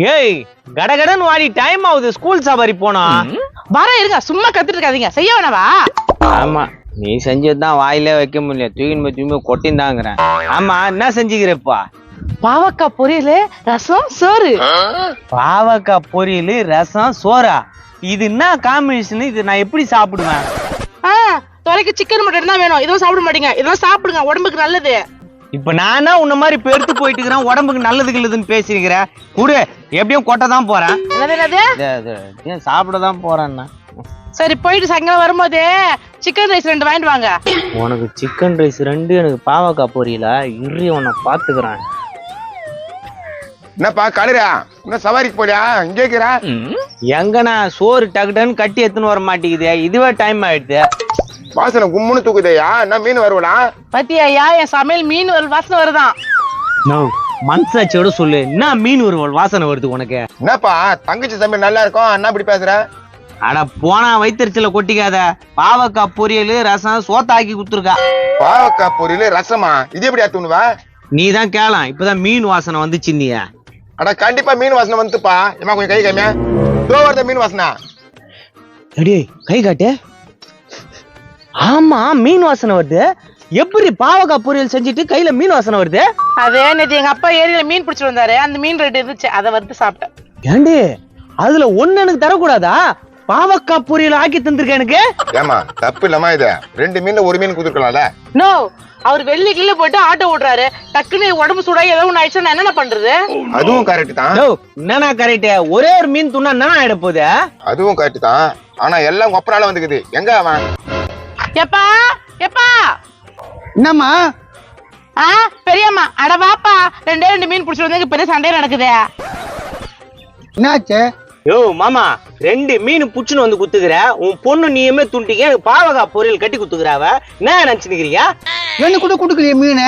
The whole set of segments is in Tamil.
ஏய் கடகடன் வாடி டைம் ஆகுது ஸ்கூல் சவாரி போனா வர இருங்க சும்மா கத்துட்டு இருக்காதீங்க செய்ய வேணவா ஆமா நீ செஞ்சதுதான் வாயிலே வைக்க முடியல தூக்கி கொட்டின்தாங்கிறேன் ஆமா என்ன செஞ்சுக்கிறப்பா பாவக்காய் பொரியல் ரசம் சோறு பாவக்காய் பொரியல் ரசம் சோறா இது என்ன காம்பினேஷன் இது நான் எப்படி சாப்பிடுவேன் தொலைக்கு சிக்கன் மட்டன் தான் வேணும் இதுவும் சாப்பிட மாட்டீங்க இதெல்லாம் சாப்பிடுங்க உடம்புக்கு நல்லது இப்ப நானா உன்ன மாதிரி பெருத்து போயிட்டு இருக்கிறேன் உடம்புக்கு நல்லதுக்கு இல்லதுன்னு பேசிருக்கிறேன் கூட எப்படியும் கொட்ட தான் போறேன் என்னது சாப்பிடதான் போறேன்னா சரி போயிட்டு சாயங்காலம் வரும்போது சிக்கன் ரைஸ் 2 வாங்கிட்டு வாங்க உனக்கு சிக்கன் ரைஸ் 2 எனக்கு பாவக்காய் பொரியலா இரு உன்னை பாத்துக்கிறேன் என்னப்பா கலரா இன்னும் சவாரிக்கு போலியா இங்கே இருக்கிறா எங்கண்ணா சோறு டக்குன்னு கட்டி எடுத்துன்னு வர மாட்டேங்குது இதுவே டைம் ஆயிடுது வாசனை கும்முன்னு தூக்குதையா என்ன மீன் வருவலாம் பத்தியா என் சமையல் மீன் வாசனை வருதான் மனசாட்சியோட சொல்லு என்ன மீன் ஒரு வாசனை வருது உனக்கு என்னப்பா தங்கச்சி சமையல் நல்லா இருக்கும் அண்ணா இப்படி பேசுற அட போனா வயிற்றுல கொட்டிக்காத பாவக்காய் பொரியல் ரசம் சோத்தாக்கி குத்துருக்கா பாவக்காய் பொரியல் ரசமா இது எப்படி ஆத்துணுவா நீ தான் கேளாம் இப்பதான் மீன் வாசனை வந்துச்சு நீ அட கண்டிப்பா மீன் வாசனை வந்துப்பா ஏமா கொஞ்சம் கை காமியா தோ வருத மீன் வாசனை அடே கை காட்டு ஆமா மீன் வாசனை வருது எப்படி பாவக்காய் பொரியல் செஞ்சுட்டு கையில மீன் வாசனை வருது அதே நேற்று எங்க அப்பா ஏரியில மீன் பிடிச்சிட்டு வந்தாரு அந்த மீன் ரேட் இருந்துச்சு அதை வறுத்து சாப்பிட்டேன் ஏண்டி அதுல ஒண்ணு எனக்கு தரக்கூடாதா பாவக்காய் பொரியல் ஆக்கி தந்திருக்க எனக்கு ஏமா தப்பு இல்லமா இது 2 மீன்ல ஒரு மீன் குடுக்கலாம்ல நோ அவர் வெள்ளி கிள்ள போயிட்டு ஆட்டோ ஓட்டுறாரு டக்குன்னு உடம்பு சூடாகி ஏதோ ஒண்ணு ஆயிடுச்சு நான் என்ன பண்றது அதுவும் கரெக்ட் தான் என்னன்னா கரெக்ட் ஒரே ஒரு மீன் துண்ணா என்ன ஆயிட போகுது அதுவும் கரெக்ட் தான் ஆனா எல்லாம் ஒப்பரால வந்துக்குது எங்க அவன் எப்பா எப்பா என்னம்மா பெரியம்மா அட வாப்பா 2 மீன் பிடிச்சிட்டு வந்து பெரிய சண்டை நடக்குது என்னாச்சு யோ மாமா 2 மீன் புச்சுன்னு வந்து குத்துக்கிற உன் பொண்ணு நீயுமே துண்டிக்க எனக்கு பாவக்காய் பொரியல் கட்டி குத்துக்கிறாவ என்ன நினைச்சுக்கிறீங்க என்ன கூட கொடுக்கலையே மீன்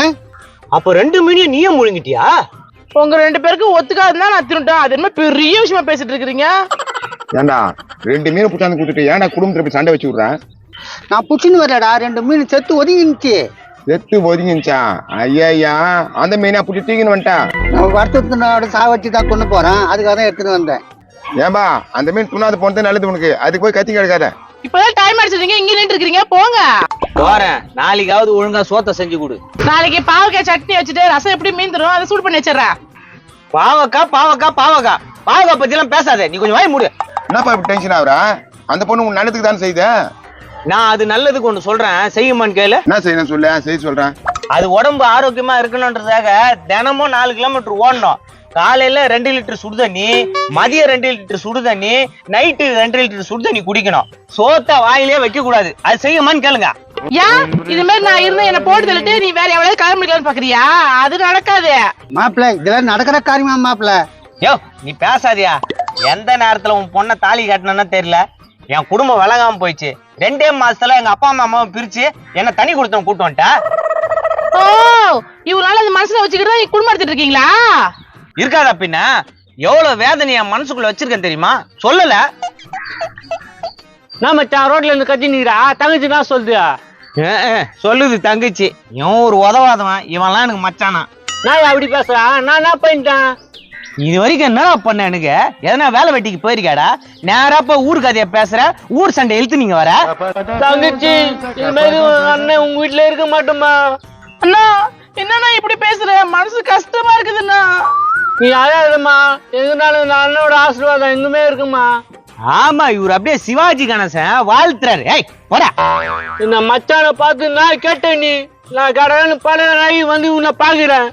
அப்ப 2 மீனையும் நீயே முழுங்கிட்டியா உங்க 2 பேருக்கு ஒத்துக்காதுன்னா நான் திருட்டேன் அது என்ன பெரிய விஷயமா பேசிட்டு இருக்கிறீங்க ஏண்டா 2 மீன் புச்சாந்து குடுத்துட்டு ஏன்டா குடும்பத்துல போய் சண்டை வச்சு விடுறேன் நான் புச்சுன்னு வரலடா 2 மீன் செத்து ஒதுங்கிருந்துச்சு செத்து ஒதுங்கிச்சா ஐயா அந்த மீனா புடிச்சு தூக்கின்னு வந்துட்டான் நான் வருத்தத்தினோட சாவச்சு தான் கொண்டு போறேன் அதுக்காக தான் எடுத்துன்னு வந்தேன் ஏன்பா அந்த மீன் துண்ணாது போனது நல்லது உனக்கு அதுக்கு போய் கத்தி கிடக்காத இப்பதான் டைம் அடிச்சிருக்கீங்க இங்க நின்று இருக்கீங்க போங்க போறேன் நாளைக்காவது ஒழுங்கா சோத்தை செஞ்சு கொடு நாளைக்கு பாவக்காய் சட்னி வச்சுட்டு ரசம் எப்படி மீன் தரும் அதை சூடு பண்ணி வச்சிடறேன் பாவக்காய் பத்தி எல்லாம் பேசாத நீ கொஞ்சம் வாய் மூடு என்னப்பா இப்படி டென்ஷன் ஆகுறா அந்த பொண்ணு உன் நல்லதுக்கு தானே செய்த நான் அது நல்லதுக்கு ஒண்ணு சொல்றேன் செய்யுமான்னு கேளு என்ன செய்யணும் சொல்லு செய்ய சொல்றேன் அது உடம்பு ஆரோக்கியமா இருக்கணும்ன்றதாக தினமும் 4 கிலோமீட்டர் ஓடணும் காலையில 2 லிட்டர் சுடுதண்ணி மதியம் 2 லிட்டர் சுடுதண்ணி நைட்டு 2 லிட்டர் சுடுதண்ணி குடிக்கணும் சோத்த வாயிலே வைக்க கூடாது அது செய்யுமான்னு கேளுங்க இது மாதிரி நான் இருந்தா என்ன போட்டு தள்ளிட்டு நீ வேற எவ்வளவு கிளம்பிக்கலாம்னு பாக்குறியா அது நடக்காது மாப்பிள்ள இதெல்லாம் நடக்கிற காரியமா மாப்பிள்ள யோ நீ பேசாதியா எந்த நேரத்துல உன் பொண்ணை தாலி கட்டணும்னு தெரியல என் குடும்பம் விளங்காம போயிடுச்சு 2 மாசத்துல எங்க அப்பா அம்மாவை பிரிச்சு என்ன தனி கொடுத்தவன் கூட்டு வந்துட்டேன் இவரால அந்த மனசுல வச்சுக்கிட்டு நீ குடும்பம் எடுத்துட்டு இருக்கீங்களா இருக்காதா பின்ன எவ்வளவு வேதனை என் மனசுக்குள்ள வச்சிருக்கேன் தெரியுமா சொல்லல நான் மச்சான் ரோட்ல இருந்து கத்தி நீரா தங்கச்சி தான் சொல்லுது தங்கச்சி இவன் ஒரு உதவாதவன் இவன்லாம் எனக்கு மச்சானா நான் அப்படி பேசுறான் நான் என்ன பண்ணிட்டேன் இது வரைக்கும் என்னடா பண்ண எனக்கு எதனா வேலை வெட்டிக்கு போயிருக்காடா நேரா போய் ஊர் கதைய பேசுற ஊர் சண்டை இழுத்து நீங்க வர தங்கச்சி அண்ணன் உங்க வீட்டுல இருக்க மாட்டோமா அண்ணா என்னண்ணா இப்படி பேசுற மனசு கஷ்டமா இருக்குதுண்ணா நீ அழாதம்மா எதுனாலும் அண்ணனோட ஆசீர்வாதம் எங்குமே இருக்குமா ஆமா இவர் அப்படியே சிவாஜி கணேசன் வாழ்த்துறாரு ஏய் போடா இந்த மச்சான பார்த்து நான் கேட்டேன் நீ நான் கடன்னு பல நாய் வந்து உன்னை பாக்குறேன்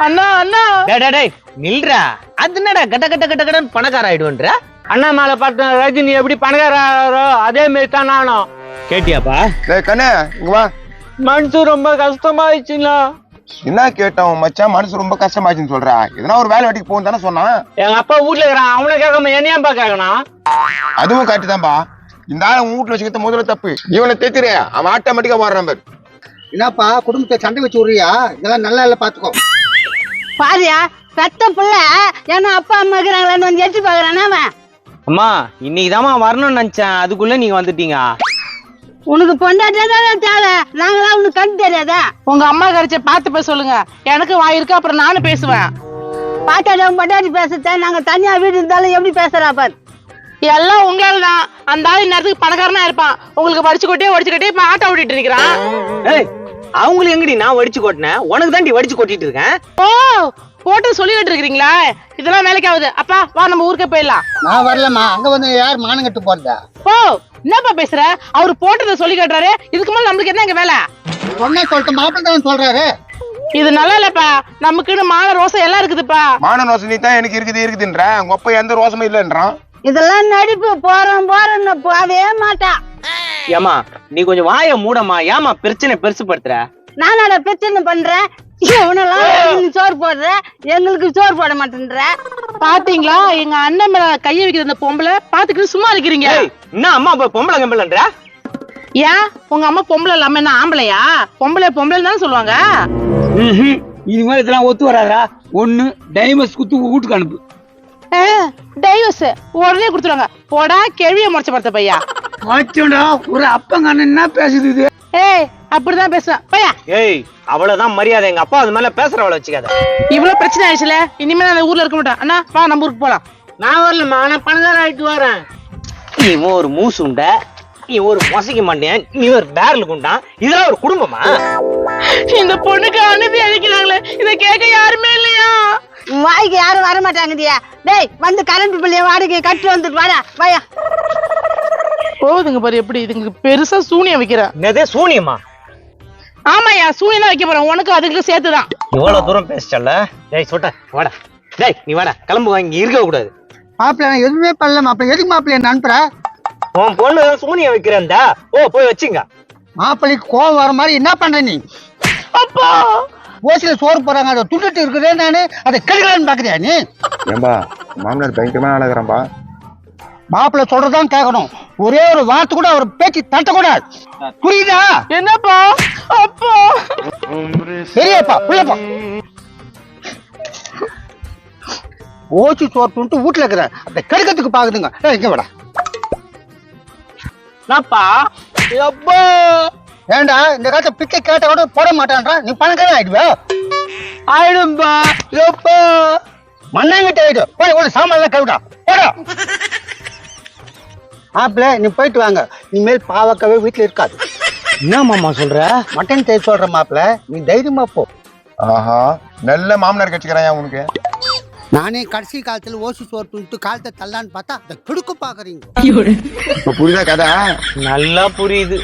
அண்ணா அண்ணா டேய் நில்றா அது என்னடா கட்ட பணக்கார ஆயிடுவன்ற அண்ணா மேல பார்த்த ரஜினி எப்படி பணக்காரோ அதே மாதிரி தான் நானும் கேட்டியாப்பா கண்ணே இங்க வா மனசு ரொம்ப கஷ்டமாயிடுச்சுங்களா என்ன கேட்டோம் மச்சான் மனசு ரொம்ப கஷ்டமாச்சுன்னு சொல்றா எதனா ஒரு வேலை வெட்டிக்கு போகும் தானே சொன்னான் எங்க அப்பா வீட்டுல இருக்கிறான் அவனை கேட்காம என்னையாம்பா கேட்கணும் அதுவும் கரெக்ட் தான்பா இந்த ஆளை உன் வீட்டுல வச்சுக்கிறது முதல்ல தப்பு இவனை தேத்துறே அவன் ஆட்டோமேட்டிக்கா மாறுறான் பாரு என்னப்பா குடும்பத்தை சண்டை வச்சு விடுறியா இதெல்லாம் நல்லா இல்ல பாத்துக்கோ பாரியா பெத்த பிள்ளை ஏன்னா அப்பா அம்மா இருக்கிறாங்களான்னு வந்து எட்டி பாக்குறானா அவன் அம்மா இன்னைக்குதாம்மா வரணும்னு நினைச்சேன் அதுக்குள்ள நீங்க வந்துட்டீங்க உனக்கு பொண்டாட்டியாதான் தேவை நாங்களாம் உனக்கு கண் தெரியாதா உங்க அம்மா கரைச்ச பார்த்து போய் சொல்லுங்க எனக்கு வாய் இருக்கு அப்புறம் நானும் பேசுவேன் பாட்டாடம் பட்டாடி பேசுறத நாங்க தனியா வீடு இருந்தாலும் எப்படி பேசுறா பாரு. எல்லாம் உங்களால தான். அந்த ஆள் நேரத்துக்கு பணக்காரனா இருப்பான், உங்களுக்கு வடிச்சுக்கிட்டே இப்ப ஆட்டோ ஓட்டிட்டு இருக்கிறான். ஏய் அவங்களுக்கு எங்கடி நான் வடிச்சு கொட்டினேன், உனக்கு தாண்டி வடிச்சு கொட்டிட்டு இருக்கேன். ஓ போட்டு சொல்லிக்கிட்டு இருக்கிறீங்களா? இதெல்லாம் வேலைக்கு ஆகுது. அப்பா வா நம்ம ஊருக்கே போயிடலாம். நான் வரலம்மா, அங்க வந்து யார் மானம் கட்டு போறதா? ஓ என்னப்பா பேசுற? அவரு போட்டதை சொல்லி காட்டுறாரு, இதுக்கு மேல நம்மளுக்கு என்ன இங்க வேலை? சொன்ன சொல்லிட்டு மாப்பிள்ளை தான் சொல்றாரு. இது நல்லா இல்லப்பா, நமக்குன்னு மான ரோசம் எல்லாம் இருக்குதுப்பா. மான ரோசம் நீ தான் எனக்கு இருக்குதுன்ற, உங்க அப்பா எந்த ரோசமும் இல்லைன்றான். இதெல்லாம் நடிப்பு. போறோம்னு போவே மாட்டா. ஏமா நீ கொஞ்சம் வாய மூடமா, ஏமா பிரச்சனை பெருசுப்படுத்துற? நானோட பிரச்சனை பண்றேன், இவனெல்லாம் சோறு போடுற, எங்களுக்கு சோறு போட மாட்டேன்ற. பாத்தீங்களா எங்க அண்ணன் மேல கைய வைக்கிற அந்த பொம்பளை பாத்துக்கிட்டு சும்மா இருக்கிறீங்க. என்ன அம்மா போய் பொம்பளை கம்பளன்ற? ஏன் உங்க அம்மா பொம்பளை இல்லாம என்ன ஆம்பளையா? பொம்பளை தானே சொல்லுவாங்க. இது மாதிரி இதெல்லாம் ஒத்து வராதா? ஒண்ணு டைமஸ் குத்து வீட்டுக்கு அனுப்பு. டைவர்ஸ் உடனே கொடுத்துருவாங்க. போடா கேள்விய முறைச்ச பார்த்த பையா. மாச்சோடா ஒரு அப்பங்க என்ன பேசுது இது? ஏய் அப்படிதான் பேசுவேன் பையா. ஏய் அவ்வளவுதான் மரியாதை, எங்க அப்பா அது மேல பேசுறவள வச்சுக்காத. இவ்வளவு பிரச்சனை ஆயிடுச்சுல, இனிமே நான் அந்த ஊர்ல இருக்க மாட்டேன். அண்ணா வா நம்ம ஊருக்கு போலாம். நான் வரலமா, நான் பணக்கார ஆயிட்டு வரேன். நீ ஒரு மூசுண்ட, நீ ஒரு மொசைக்க மாட்டேன், நீ ஒரு பேரல் குண்டான், இதெல்லாம் ஒரு குடும்பமா? இந்த பொண்ணுக்கு அனுப்பி அழைக்கிறாங்களே, இதை கேட்க யாருமே இல்லையா? வாய்க்கு யாரும் வர மாட்டாங்கடியா. டேய் வந்து கரண்ட் பிள்ளைய வாடகை கட்டு வந்துட்டு வாடா வாயா. போகுதுங்க பாரு எப்படி இதுங்க பெருசா சூனியம் வைக்கிறேன். என்னதே சூனியமா? ஆமாயா சூனியம் தான் வைக்க போறேன், உனக்கு அதுக்கு சேர்த்துதான். இவ்வளவு தூரம் பேசிட்டல. டேய் சொட்ட வாடா. டேய் நீ வாடா, கிளம்பு, வாங்கி இருக்க கூடாது. மாப்பிள்ளை நான் எதுவுமே பண்ணல மாப்பிள்ளை. எதுக்கு மாப்பிள்ளை என்ன அனுப்புற? உன் பொண்ணு சூனியம் வைக்கிறேன்டா. ஓ போய் வச்சுங்க. மாப்பிள்ளைக்கு கோவம் வர மாதிரி என்ன பண்ற நீ? அப்பா ஓசில சோறு போறாங்க, அதை துண்டுட்டு இருக்குதே, நானு அதை கெடுக்கலான்னு பாக்குறியா நீ? ஏம்பா மாமனார் பயங்கரமா அழகிறான்பா. மாப்பிள்ளை சொல்றதான் கேட்கணும், ஒரே ஒரு வார்த்தை கூட அவர் பேச்சு தட்டக்கூடாது, புரியுதா? என்னப்பா? அப்பா பெரியப்பா உள்ளப்பா. ஓச்சி சோறு துண்டு வீட்டுல இருக்கிற அதை கெடுக்கிறதுக்கு பாக்குதுங்க. இங்க விட நாப்பா எப்பா ஏண்டா இந்த காலத்தை பிச்சை கேட்ட கூட போட மாட்டான்றா, நீ பணக்காரன் ஆயிடுவா? ஆயிடும்பா. எப்பா மண்ணாங்கிட்ட ஆயிடு. போய் ஒரு சாமான் கழுவிடா போடா. மாப்பிள்ள நீ போயிட்டு வாங்க, இனிமேல் பாவக்கவே வீட்டுல இருக்காது. என்ன மாமா சொல்ற? மட்டன் தேய் சொல்ற மாப்பிள்ள, நீ தைரியமா போ. ஆஹா நல்ல மாமனார் கட்சிக்கிறான் உனக்கு. நானே கடைசி காலத்துல ஓசி சோறு துண்டு காலத்தை தள்ளான்னு பார்த்தா அதை கெடுக்க பாக்குறீங்க. இப்ப புரியுதா கதை? நல்லா புரியுது.